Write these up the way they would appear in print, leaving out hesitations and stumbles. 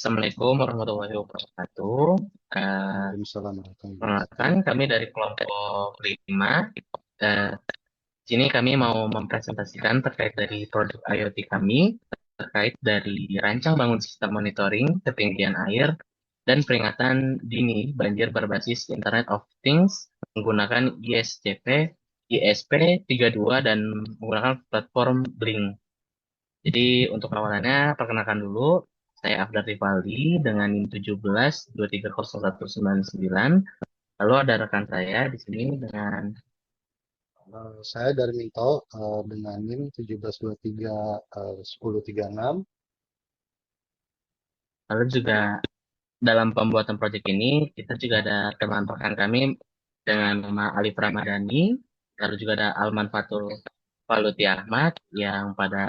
Assalamualaikum warahmatullahi wabarakatuh. Eh, Waalaikumsalam warahmatullahi wabarakatuh. Perkenalkan, kami dari kelompok 5. Eh, Sini kami mau mempresentasikan terkait dari produk IoT kami, terkait dari rancang bangun sistem monitoring ketinggian air dan peringatan dini banjir berbasis Internet of Things menggunakan ISCP, ISP32 dan menggunakan platform Blink. Jadi untuk awalannya perkenalkan dulu, saya Afdar Rivaldi dengan NIM 17 230199. Lalu ada rekan saya di sini dengan, Saya dari Minto dengan NIM 1723 1036. lalu juga dalam pembuatan proyek ini kita juga ada teman rekan kami dengan nama Alif Ramadhani, lalu juga ada Alman Fatul Faluti Ahmad yang pada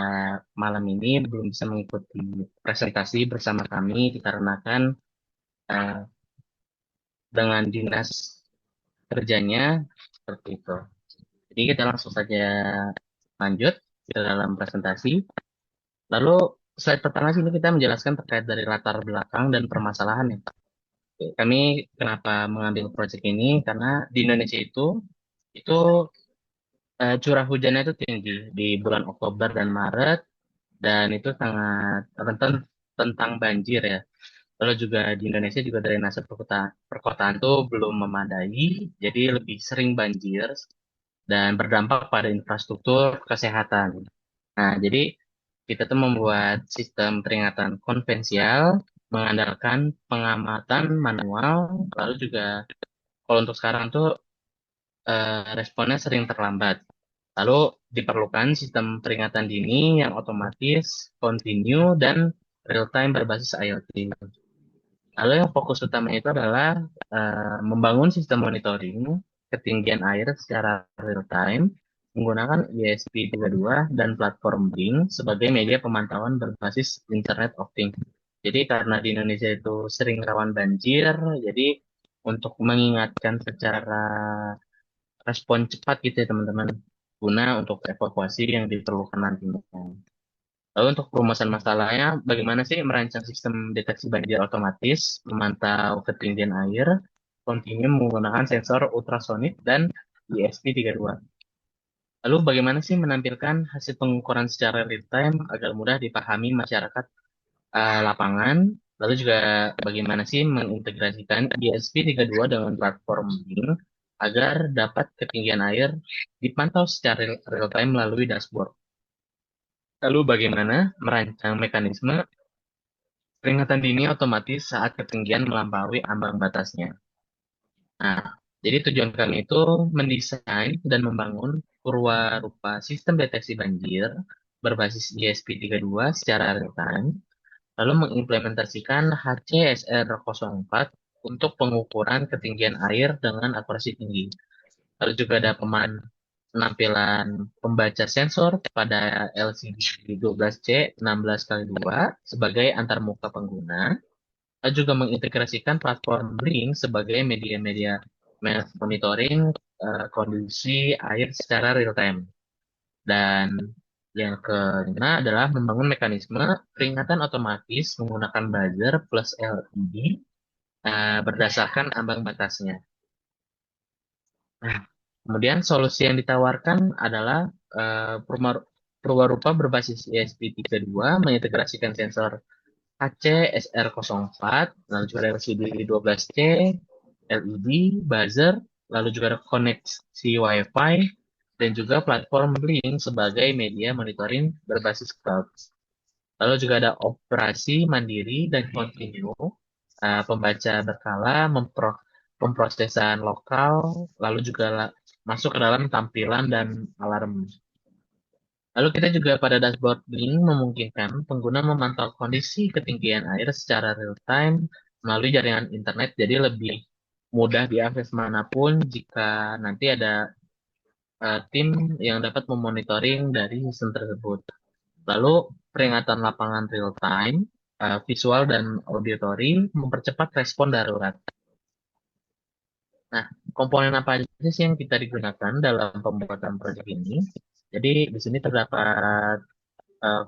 malam ini belum bisa mengikuti presentasi bersama kami dikarenakan eh, dengan dinas kerjanya seperti itu. Jadi kita langsung saja lanjut ke dalam presentasi. Lalu slide pertama sini kita menjelaskan terkait dari latar belakang dan permasalahan ya. Oke, kami kenapa mengambil proyek ini karena di Indonesia itu curah hujannya itu tinggi di bulan Oktober dan Maret dan itu sangat rentan tentang banjir ya. Lalu juga di Indonesia juga drainase perkotaan tuh belum memadai, jadi lebih sering banjir dan berdampak pada infrastruktur kesehatan. Nah, jadi kita tuh membuat sistem peringatan konvensial mengandalkan pengamatan manual, lalu juga kalau untuk sekarang tuh responnya sering terlambat. Lalu diperlukan sistem peringatan dini yang otomatis, continue, dan real-time berbasis IoT. Lalu yang fokus utamanya itu adalah membangun sistem monitoring ketinggian air secara real-time menggunakan ESP32 dan platform Blink sebagai media pemantauan berbasis Internet of Things. Jadi karena di Indonesia itu sering rawan banjir, jadi untuk mengingatkan secara respon cepat gitu ya teman-teman, guna untuk evakuasi yang diperlukan nantinya. Lalu untuk perumusan masalahnya, bagaimana sih merancang sistem deteksi banjir otomatis, memantau ketinggian air, kontinu menggunakan sensor ultrasonik dan ESP32. Lalu bagaimana sih menampilkan hasil pengukuran secara real time agar mudah dipahami masyarakat lapangan, lalu juga bagaimana sih mengintegrasikan ESP32 dengan platform Bing agar dapat ketinggian air dipantau secara real time melalui dashboard. Lalu bagaimana merancang mekanisme peringatan dini otomatis saat ketinggian melampaui ambang batasnya. Nah, jadi tujuan kami itu mendesain dan membangun purwarupa sistem deteksi banjir berbasis ESP32 secara real time, lalu mengimplementasikan HCSR04 untuk pengukuran ketinggian air dengan akurasi tinggi. Lalu juga ada penampilan pembaca sensor pada LCD 12C 16x2 sebagai antarmuka pengguna. Lalu juga mengintegrasikan platform Blink sebagai media-media monitoring kondisi air secara real time. Dan yang kelima adalah membangun mekanisme peringatan otomatis menggunakan buzzer plus LED berdasarkan ambang batasnya. Nah, kemudian solusi yang ditawarkan adalah perwarupa berbasis ESP32 mengintegrasikan sensor HC-SR04, lalu juga ada LCD 12C, LED, buzzer, lalu juga ada koneksi Wi-Fi, dan juga platform Blink sebagai media monitoring berbasis cloud. Lalu juga ada operasi mandiri dan kontinu, pembaca berkala, pemrosesan lokal, lalu juga masuk ke dalam tampilan dan alarm. Lalu kita juga pada dashboard Blink memungkinkan pengguna memantau kondisi ketinggian air secara real time melalui jaringan internet, jadi lebih mudah diakses manapun jika nanti ada tim yang dapat memonitoring dari sistem tersebut. Lalu peringatan lapangan real time, visual dan auditory mempercepat respon darurat. Nah, komponen apa aja sih yang kita digunakan dalam pembuatan proyek ini? Jadi di sini terdapat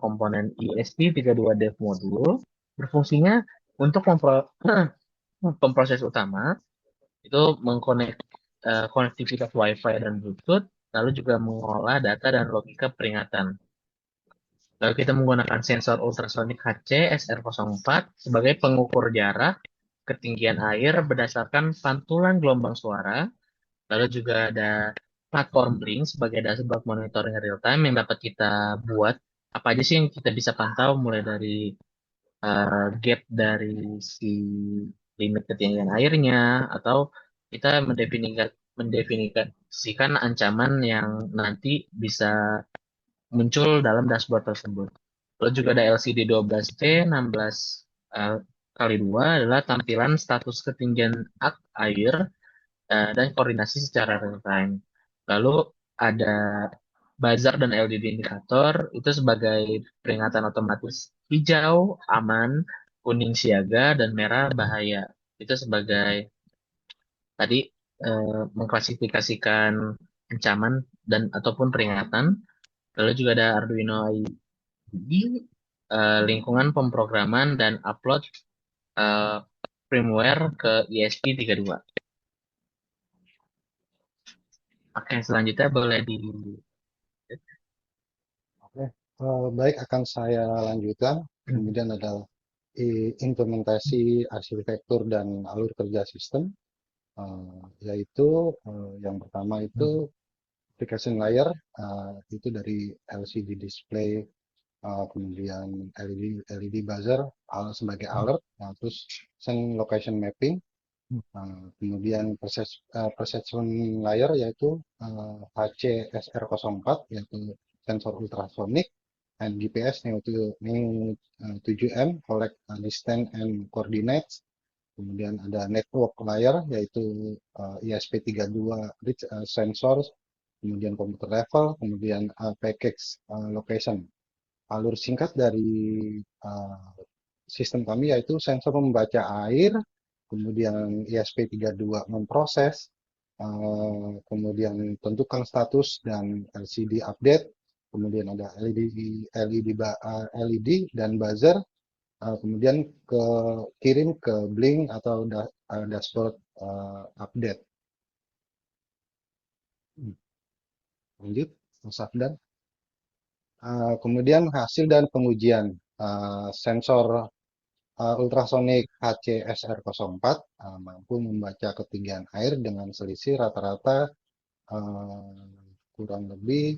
komponen ESP32 Dev Module berfungsinya Untuk pemproses utama itu konektivitas WiFi dan Bluetooth, lalu juga mengolah data dan logika peringatan. Lalu kita menggunakan sensor ultrasonik HC SR04 sebagai pengukur jarak, ketinggian air berdasarkan pantulan gelombang suara. Lalu juga ada platform Blink sebagai dashboard monitoring real time yang dapat kita buat. Apa aja sih yang kita bisa pantau mulai dari gap dari si limit ketinggian airnya, atau kita mendefinisikan ancaman yang nanti bisa muncul dalam dashboard tersebut. Lalu juga ada LCD 12C 16 eh, kali 2 adalah tampilan status ketinggian air dan koordinasi secara real time. Lalu ada buzzer dan LED indikator itu sebagai peringatan otomatis hijau aman, kuning siaga, dan merah bahaya. Itu sebagai tadi mengklasifikasikan ancaman dan ataupun peringatan. Lalu juga ada Arduino IDE, lingkungan pemrograman dan upload eh, firmware ke ESP32. Oke, selanjutnya boleh di. Oke, baik akan saya lanjutkan. Kemudian ada implementasi arsitektur dan alur kerja sistem, yaitu yang pertama itu application layer, itu dari LCD display, kemudian LED buzzer sebagai alert, terus send location mapping, kemudian perception layer yaitu HCSR04 yaitu sensor ultrasonik, dan GPS yaitu Neo 7M collect distance and coordinates. Kemudian ada network layer yaitu ESP32 reach sensor, kemudian computer level, kemudian package location. Alur singkat dari uh, sistem kami yaitu sensor membaca air, kemudian ISP32 memproses, kemudian tentukan status dan LCD update, kemudian ada LED dan buzzer, kemudian kirim ke Blink atau dashboard update. Lanjut, Mas Afdan. Kemudian hasil dan pengujian sensor ultrasonik HCSR04 mampu membaca ketinggian air dengan selisih rata-rata kurang lebih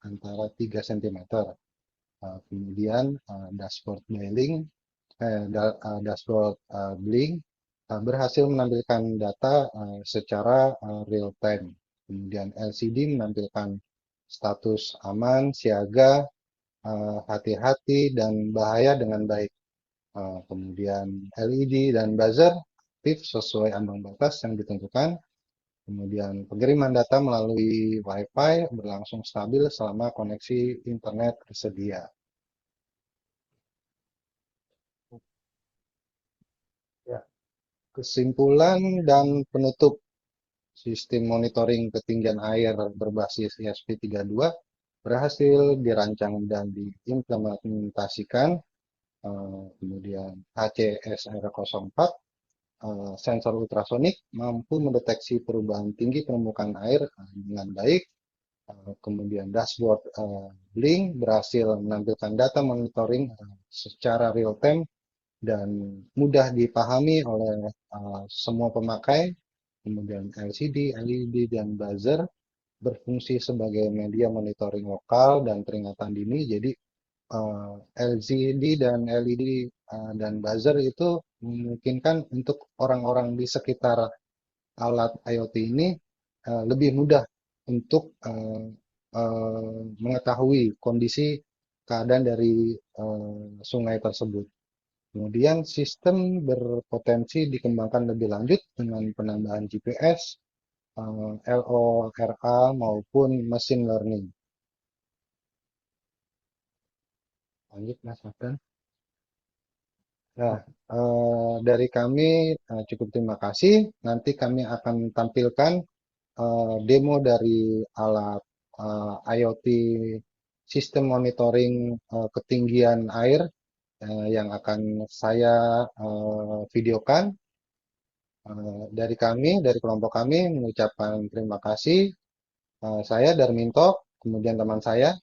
antara 3 cm. Kemudian dashboard Blink berhasil menampilkan data secara real time. Kemudian LCD menampilkan status aman, siaga, hati-hati, dan bahaya dengan baik. Kemudian LED dan buzzer aktif sesuai ambang batas yang ditentukan. Kemudian pengiriman data melalui Wi-Fi berlangsung stabil selama koneksi internet tersedia. Ya, kesimpulan dan penutup sistem monitoring ketinggian air berbasis ESP32 berhasil dirancang dan diimplementasikan. Kemudian HCSR04 sensor ultrasonik mampu mendeteksi perubahan tinggi permukaan air dengan baik. Kemudian dashboard Blink berhasil menampilkan data monitoring secara real time dan mudah dipahami oleh semua pemakai. Kemudian LCD, LED, dan buzzer berfungsi sebagai media monitoring lokal dan peringatan dini. Jadi LCD dan LED dan buzzer itu memungkinkan untuk orang-orang di sekitar alat IoT ini lebih mudah untuk mengetahui kondisi keadaan dari sungai tersebut. Kemudian sistem berpotensi dikembangkan lebih lanjut dengan penambahan GPS, LoRa maupun machine learning. Lanjut Mas Afdan. Nah, dari kami cukup terima kasih. Nanti kami akan tampilkan demo dari alat IoT sistem monitoring ketinggian air yang akan saya videokan. Dari kami, dari kelompok kami mengucapkan terima kasih. Saya Darminto, kemudian teman saya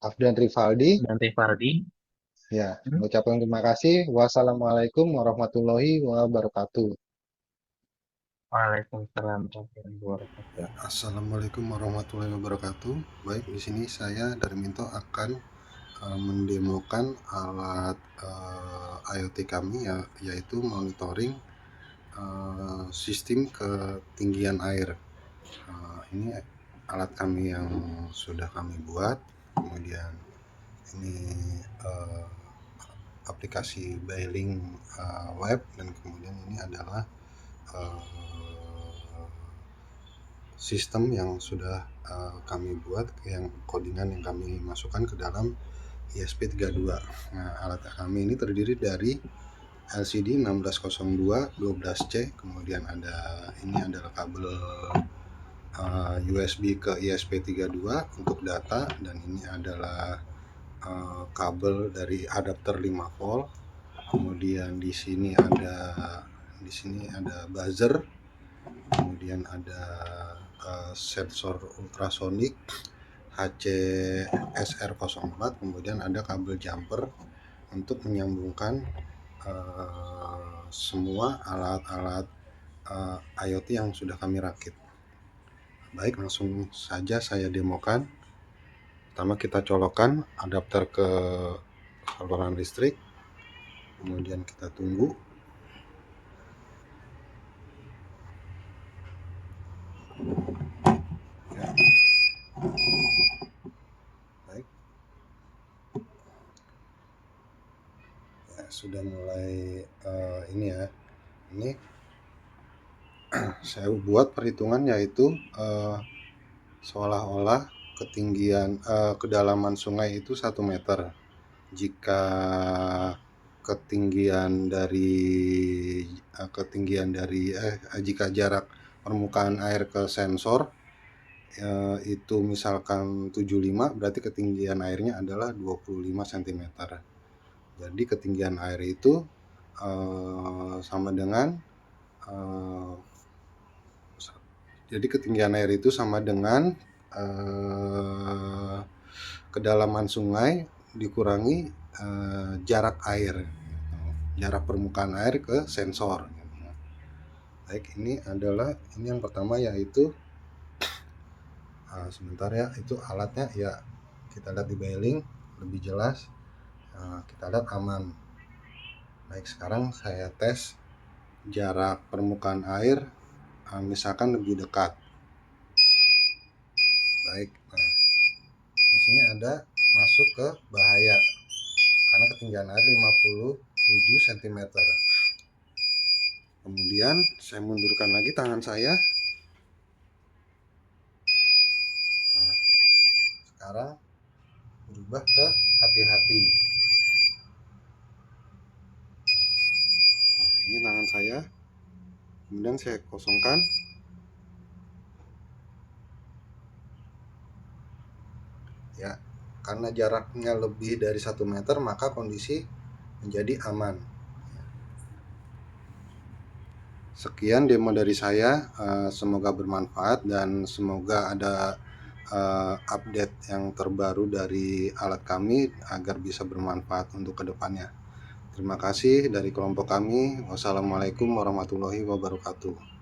Afdan Rivaldi, dan Rivaldi. ya, Hmm? mengucapkan terima kasih. Wassalamualaikum warahmatullahi wabarakatuh. Waalaikumsalam warahmatullahi wabarakatuh. Ya, Assalamualaikum warahmatullahi wabarakatuh. Baik, di sini saya Darminto akan mendemokan alat IoT kami, ya, yaitu monitoring sistem ketinggian air. Ini alat kami yang sudah kami buat. Kemudian ini aplikasi Bailing web, dan kemudian ini adalah sistem yang sudah kami buat, yang codingan yang kami masukkan ke dalam ESP32. Nah, alat kami ini terdiri dari LCD 1602 12C, kemudian ini adalah kabel USB ke ESP32 untuk data, dan ini adalah kabel dari adapter 5 volt. Kemudian di sini ada buzzer, kemudian ada sensor ultrasonik HCSR04, kemudian ada kabel jumper untuk menyambungkan semua alat-alat IoT yang sudah kami rakit. Baik, langsung saja saya demokan. Pertama kita colokkan adapter ke saluran listrik, kemudian kita tunggu. Ya. Baik, ya, sudah mulai ini ya. Ini saya buat perhitungan, yaitu seolah-olah ketinggian kedalaman sungai itu 1 meter. Jika jika jarak permukaan air ke sensor itu misalkan 75, berarti ketinggian airnya adalah 25 cm. Jadi ketinggian air itu sama dengan kedalaman sungai dikurangi jarak jarak permukaan air ke sensor. Baik, ini yang pertama, yaitu sebentar ya, itu alatnya ya, kita lihat di Bailing lebih jelas. Kita lihat aman. Baik, sekarang saya tes jarak permukaan air, misalkan lebih dekat. Baik, nah di sini ada masuk ke bahaya karena ketinggian air 57 cm. Kemudian saya mundurkan lagi tangan saya. Nah, sekarang berubah ke hati-hati. Nah, ini tangan saya. Kemudian saya kosongkan. Ya, karena jaraknya lebih dari 1 meter, maka kondisi menjadi aman. Sekian demo dari saya, semoga bermanfaat dan semoga ada update yang terbaru dari alat kami agar bisa bermanfaat untuk kedepannya. Terima kasih dari kelompok kami. Wassalamualaikum warahmatullahi wabarakatuh.